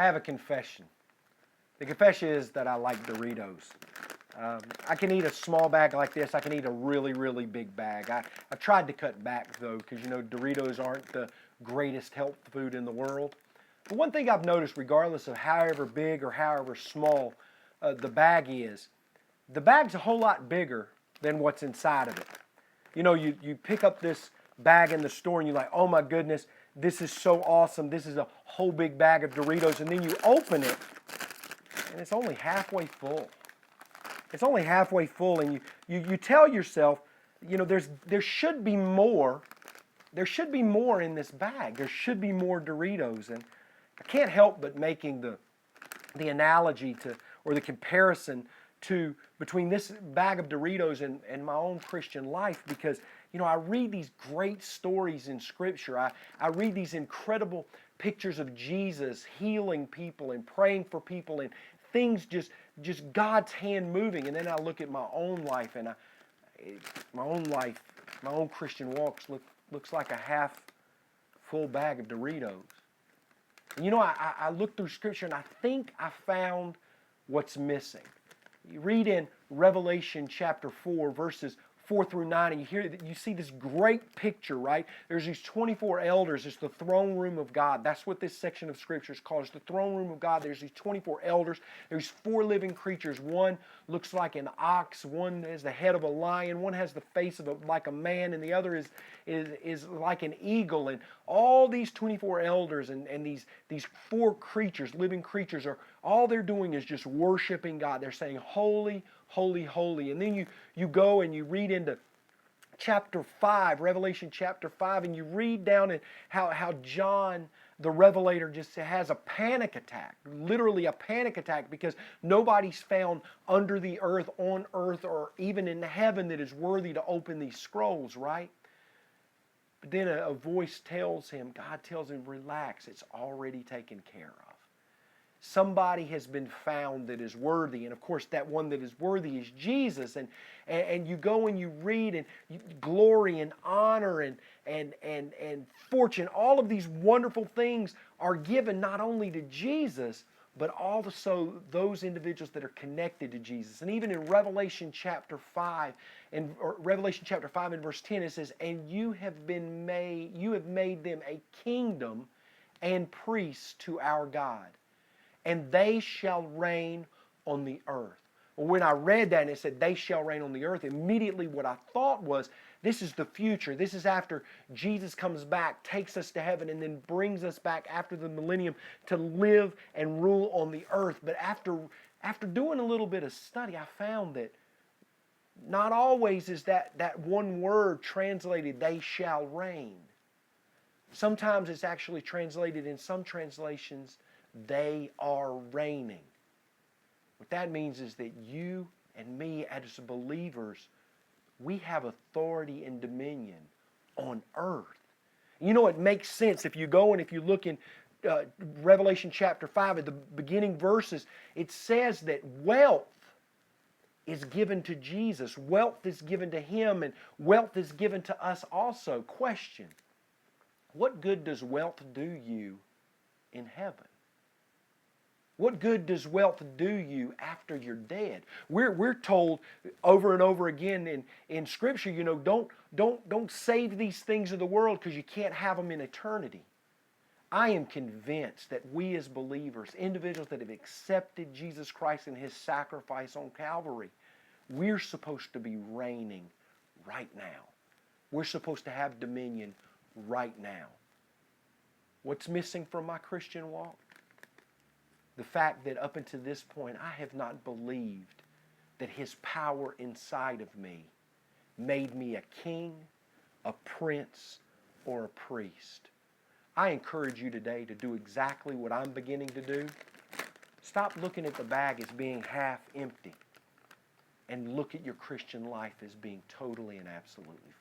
I have a confession. The confession is that I like Doritos. I can eat a small bag like this. I can eat a really, really big bag. I tried to cut back, though, because, Doritos aren't the greatest health food in the world. But one thing I've noticed, regardless of however big or however small the bag's a whole lot bigger than what's inside of it. You pick up this bag in the store and you're like, oh my goodness, this is so awesome. This is a whole big bag of Doritos. And then you open it and it's only halfway full. It's only halfway full, and you tell yourself, there should be more. There should be more in this bag. There should be more Doritos. And I can't help but making the analogy or the comparison between this bag of Doritos and my own Christian life, because I read these great stories in Scripture. I read these incredible pictures of Jesus healing people and praying for people, and things just God's hand moving. And then I look at my own life, and my own Christian walks looks like a half full bag of Doritos. And I look through Scripture and I think I found what's missing. You read in Revelation chapter 4, verses 4 through 9, and you see this great picture, right? There's these 24 elders. It's the throne room of God. That's what this section of Scripture is called. It's the throne room of God. There's these 24 elders. There's 4 living creatures. One looks like an ox. One has the head of a lion. One has the face like a man, and the other is like an eagle. And all these 24 elders and these 4 creatures, living creatures, all they're doing is just worshiping God. They're saying, holy, holy, holy. And then you go and you read into chapter 5, Revelation chapter 5, and you read down in how John the Revelator just has a panic attack, literally a panic attack, because nobody's found under the earth, on earth, or even in heaven that is worthy to open these scrolls, right? But then a voice tells him, God tells him, relax, it's already taken care of. Somebody has been found that is worthy, and of course that one that is worthy is Jesus. And you go and you read, and glory and honor and fortune, all of these wonderful things are given not only to Jesus, but also those individuals that are connected to Jesus. And even in Revelation chapter 5 and verse 10, it says, and you have made them a kingdom and priests to our God, and they shall reign on the earth. Well, when I read that and it said they shall reign on the earth, immediately what I thought was, this is the future. This is after Jesus comes back, takes us to heaven, and then brings us back after the millennium to live and rule on the earth. But after doing a little bit of study, I found that not always is that one word translated, they shall reign. Sometimes it's actually translated in some translations, they are reigning. What that means is that you and me as believers, we have authority and dominion on earth. It makes sense if you go and if you look in Revelation chapter 5 at the beginning verses, it says that wealth is given to Jesus. Wealth is given to Him, and wealth is given to us also. Question: what good does wealth do you in heaven? What good does wealth do you after you're dead? We're told over and over again in Scripture, don't save these things of the world because you can't have them in eternity. I am convinced that we as believers, individuals that have accepted Jesus Christ and His sacrifice on Calvary, we're supposed to be reigning right now. We're supposed to have dominion right now. What's missing from my Christian walk? The fact that up until this point, I have not believed that His power inside of me made me a king, a prince, or a priest. I encourage you today to do exactly what I'm beginning to do. Stop looking at the bag as being half empty and look at your Christian life as being totally and absolutely full.